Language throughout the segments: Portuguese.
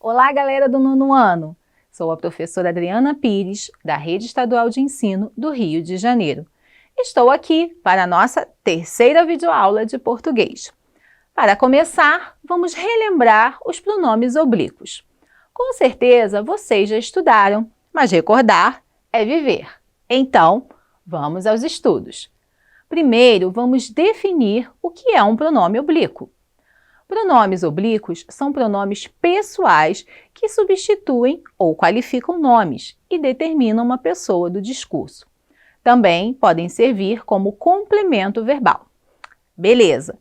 Olá, galera do nono ano! Sou a professora Adriana Pires, da Rede Estadual de Ensino do Rio de Janeiro. Estou aqui para a nossa terceira videoaula de português. Para começar, vamos relembrar os pronomes oblíquos. Com certeza vocês já estudaram, mas recordar é viver. Então, vamos aos estudos. Primeiro, vamos definir o que é um pronome oblíquo. Pronomes oblíquos são pronomes pessoais que substituem ou qualificam nomes e determinam uma pessoa do discurso. Também podem servir como complemento verbal. Beleza!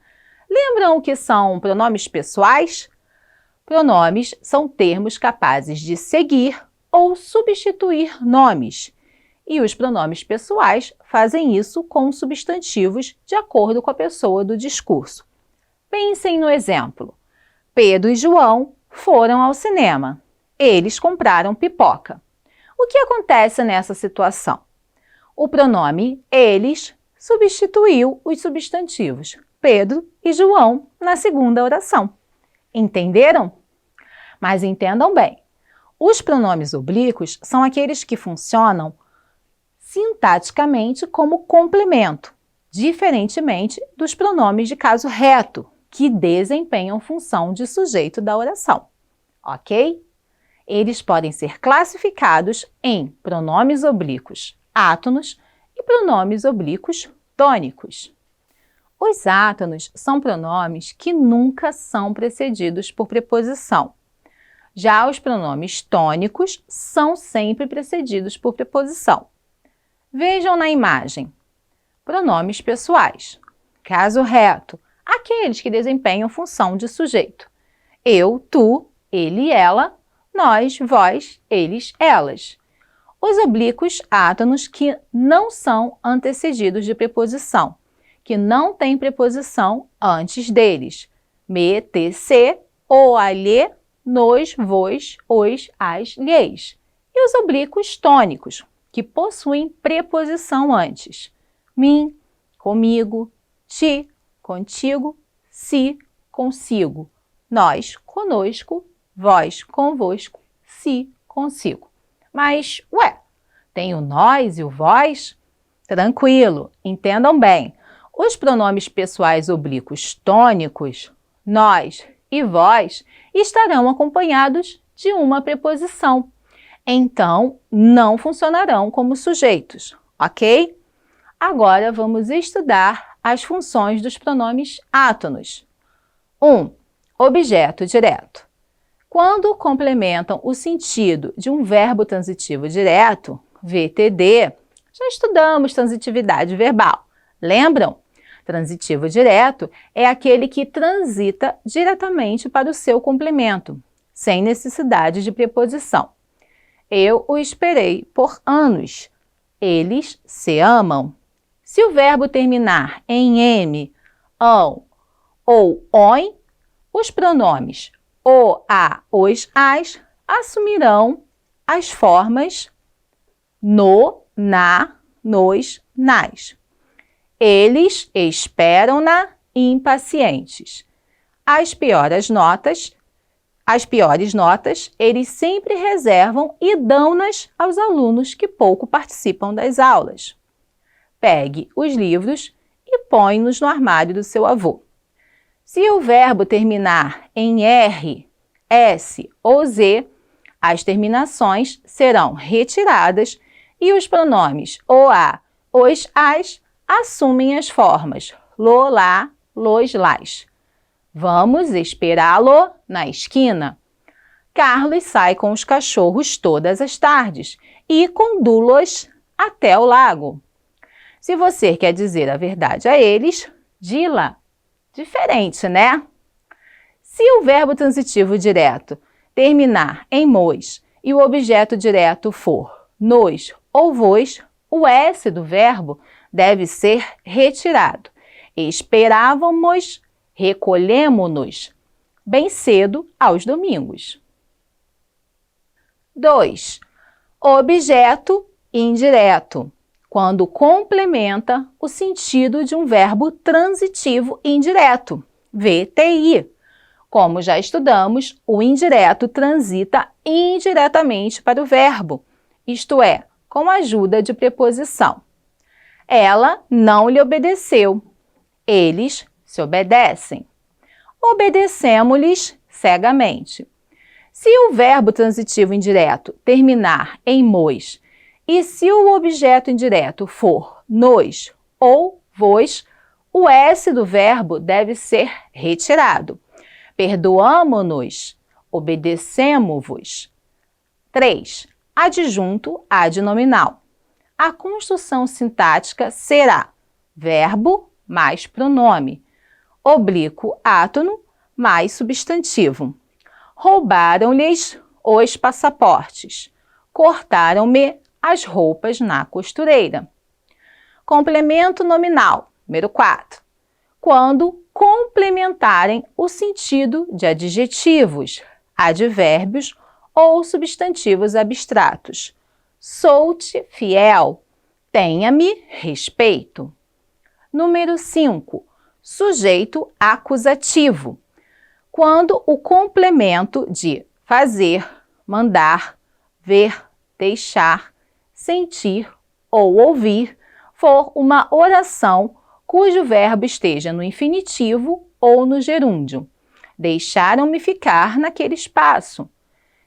Lembram o que são pronomes pessoais? Pronomes são termos capazes de seguir ou substituir nomes. E os pronomes pessoais fazem isso com substantivos de acordo com a pessoa do discurso. Pensem no exemplo. Pedro e João foram ao cinema. Eles compraram pipoca. O que acontece nessa situação? O pronome eles substituiu os substantivos Pedro e João na segunda oração. Entenderam? Mas entendam bem. Os pronomes oblíquos são aqueles que funcionam sintaticamente como complemento, diferentemente dos pronomes de caso reto, que desempenham função de sujeito da oração, ok? Eles podem ser classificados em pronomes oblíquos átonos e pronomes oblíquos tônicos. Os átonos são pronomes que nunca são precedidos por preposição. Já os pronomes tônicos são sempre precedidos por preposição. Vejam na imagem. Pronomes pessoais. Caso reto. Aqueles que desempenham função de sujeito. Eu, tu, ele, ela, nós, vós, eles, elas. Os oblíquos átonos que não são antecedidos de preposição, que não têm preposição antes deles. Me, te, se, o, a, lhe, nos, vos, os, as, lhes. E os oblíquos tônicos, que possuem preposição antes. Mim, comigo, ti, contigo, si, consigo, nós, conosco, vós, convosco, si, consigo. Mas, tem o nós e o vós? Tranquilo, entendam bem. Os pronomes pessoais oblíquos tônicos, nós e vós, estarão acompanhados de uma preposição. Então, não funcionarão como sujeitos, ok? Agora, vamos estudar as funções dos pronomes átonos. 1. Objeto direto. Quando complementam o sentido de um verbo transitivo direto, VTD, já estudamos transitividade verbal. Lembram? Transitivo direto é aquele que transita diretamente para o seu complemento, sem necessidade de preposição. Eu o esperei por anos. Eles se amam. Se o verbo terminar em M, ão ou ON, os pronomes o, a, os, as assumirão as formas no, na, nos, nas. Eles esperam-na impacientes. As piores notas, eles sempre reservam e dão-nas aos alunos que pouco participam das aulas. Pegue os livros e põe-nos no armário do seu avô. Se o verbo terminar em R, S ou Z, as terminações serão retiradas e os pronomes o, a, os, as assumem as formas lo, lá, los, las. Vamos esperá-lo na esquina. Carlos sai com os cachorros todas as tardes e condu-los até o lago. Se você quer dizer a verdade a eles, di-la. Diferente, né? Se o verbo transitivo direto terminar em mos e o objeto direto for nos ou vos, o S do verbo deve ser retirado. Esperávamos, recolhemo-nos, bem cedo aos domingos. 2. Objeto indireto. Quando complementa o sentido de um verbo transitivo indireto, VTI. Como já estudamos, o indireto transita indiretamente para o verbo, isto é, com a ajuda de preposição. Ela não lhe obedeceu. Eles se obedecem. Obedecemos-lhes cegamente. Se o verbo transitivo indireto terminar em "mos" e se o objeto indireto for "nos" ou "vos", o S do verbo deve ser retirado. Perdoamo-nos, obedecemo-vos. 3. Adjunto adnominal. A construção sintática será verbo mais pronome, oblíquo átono mais substantivo. Roubaram-lhes os passaportes. Cortaram-me as roupas na costureira. Complemento nominal, número 4. Quando complementarem o sentido de adjetivos, advérbios ou substantivos abstratos. Sou-te fiel. Tenha-me respeito. Número 5. Sujeito acusativo. Quando o complemento de fazer, mandar, ver, deixar, sentir ou ouvir for uma oração cujo verbo esteja no infinitivo ou no gerúndio. Deixaram-me ficar naquele espaço.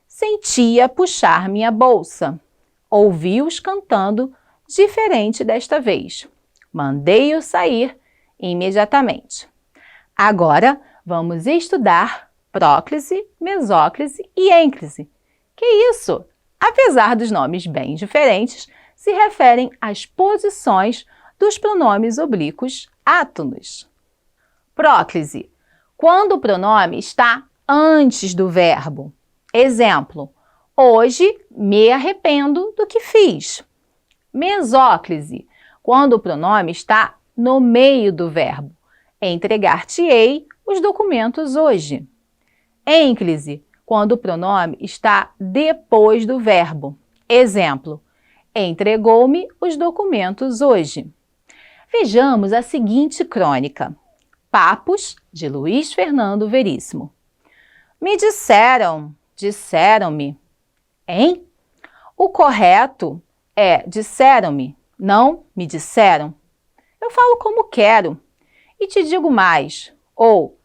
Sentia puxar minha bolsa. Ouvi-os cantando diferente desta vez. Mandei-o sair imediatamente. Agora, vamos estudar próclise, mesóclise e ênclise. Que isso? Apesar dos nomes bem diferentes, se referem às posições dos pronomes oblíquos átonos. Próclise. Quando o pronome está antes do verbo. Exemplo, hoje me arrependo do que fiz. Mesóclise. Quando o pronome está no meio do verbo. Entregar-te-ei os documentos hoje. Ênclise. Quando o pronome está depois do verbo. Exemplo, entregou-me os documentos hoje. Vejamos a seguinte crônica. Papos, de Luiz Fernando Veríssimo. Me disseram, disseram-me. Hein? O correto é disseram-me, não me disseram. Eu falo como quero e te digo mais. Ou,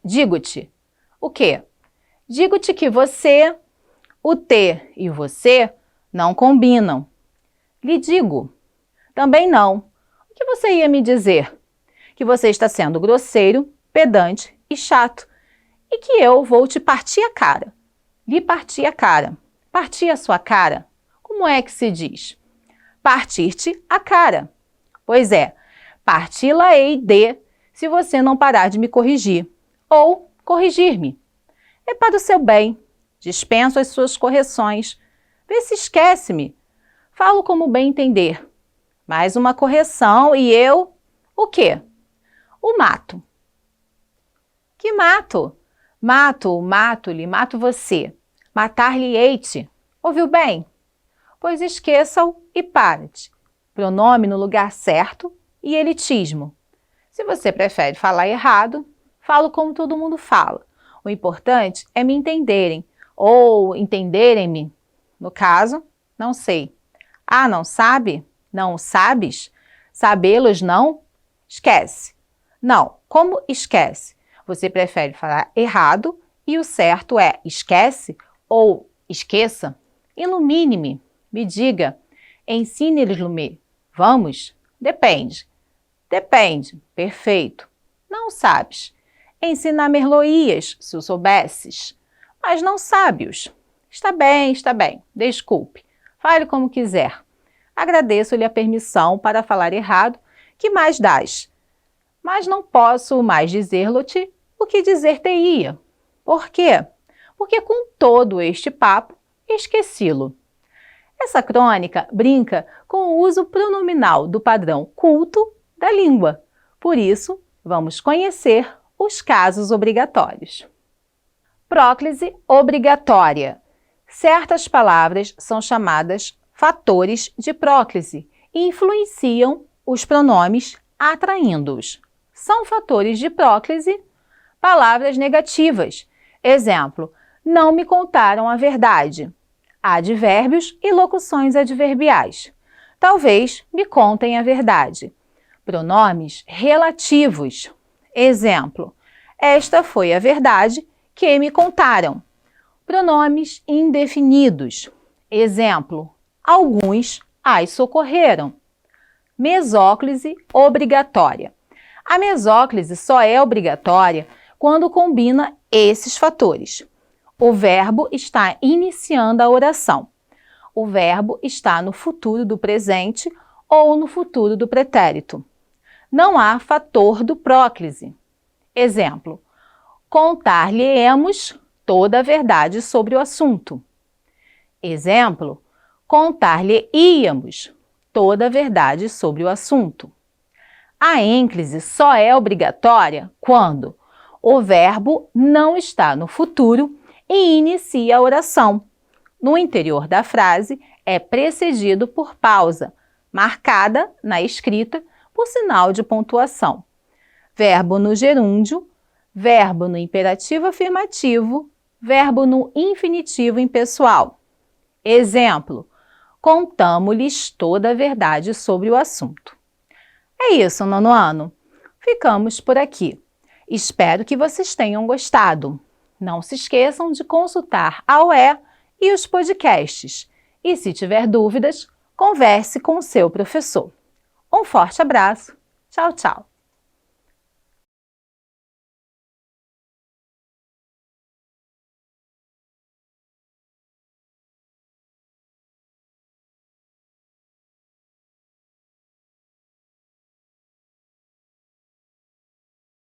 digo-te. O quê? Digo-te que você, o te e o você não combinam. Lhe digo. Também não. O que você ia me dizer? Que você está sendo grosseiro, pedante e chato. E que eu vou te partir a cara. Lhe partir a cara. Partir a sua cara. Como é que se diz? Partir-te a cara. Pois é, parti-la-ei de se você não parar de me corrigir. Ou corrigir-me. É para o seu bem. Dispenso as suas correções. Vê se esquece-me. Falo como bem entender. Mais uma correção e eu... O quê? O mato. Que mato? Mato, mato-lhe, mato você. Matar-lhe-ei-te. Ouviu bem? Pois esqueça-o e pare-te. Pronome no lugar certo e elitismo. Se você prefere falar errado, falo como todo mundo fala. O importante é me entenderem ou entenderem-me. No caso, não sei. Ah, não sabe? Não sabes? Sabê-los não? Esquece. Não, como esquece? Você prefere falar errado e o certo é esquece ou esqueça? Ilumine-me, me diga, ensine-lhe-me. Vamos? Depende. Depende, perfeito. Não sabes. Ensinar-me-lo-ias, se o soubesses. Mas não sábios. Está bem, desculpe. Fale como quiser. Agradeço-lhe a permissão para falar errado, que mais dás? Mas não posso mais dizer-lo-te o que dizer-te-ia. Por quê? Porque com todo este papo, esqueci-lo. Essa crônica brinca com o uso pronominal do padrão culto da língua. Por isso, vamos conhecer os casos obrigatórios. Próclise obrigatória. Certas palavras são chamadas fatores de próclise e influenciam os pronomes atraindo-os. São fatores de próclise Palavras negativas. Exemplo, não me contaram a verdade. Advérbios e locuções adverbiais. Talvez me contem a verdade. Pronomes relativos. Exemplo, esta foi a verdade que me contaram. Pronomes indefinidos. Exemplo, alguns as socorreram. Mesóclise obrigatória. A mesóclise só é obrigatória quando combina esses fatores. O verbo está iniciando a oração. O verbo está no futuro do presente ou no futuro do pretérito. Não há fator do próclise. Exemplo, contar-lhe-emos toda a verdade sobre o assunto. Exemplo, contar-lhe-íamos toda a verdade sobre o assunto. A ênclise só é obrigatória quando o verbo não está no futuro e inicia a oração. No interior da frase, é precedido por pausa, marcada na escrita por sinal de pontuação. Verbo no gerúndio, verbo no imperativo afirmativo, verbo no infinitivo impessoal. Exemplo, contamo-lhes toda a verdade sobre o assunto. É isso, nono ano. Ficamos por aqui. Espero que vocês tenham gostado. Não se esqueçam de consultar a UE e os podcasts. E se tiver dúvidas, converse com o seu professor. Um forte abraço. Tchau, tchau.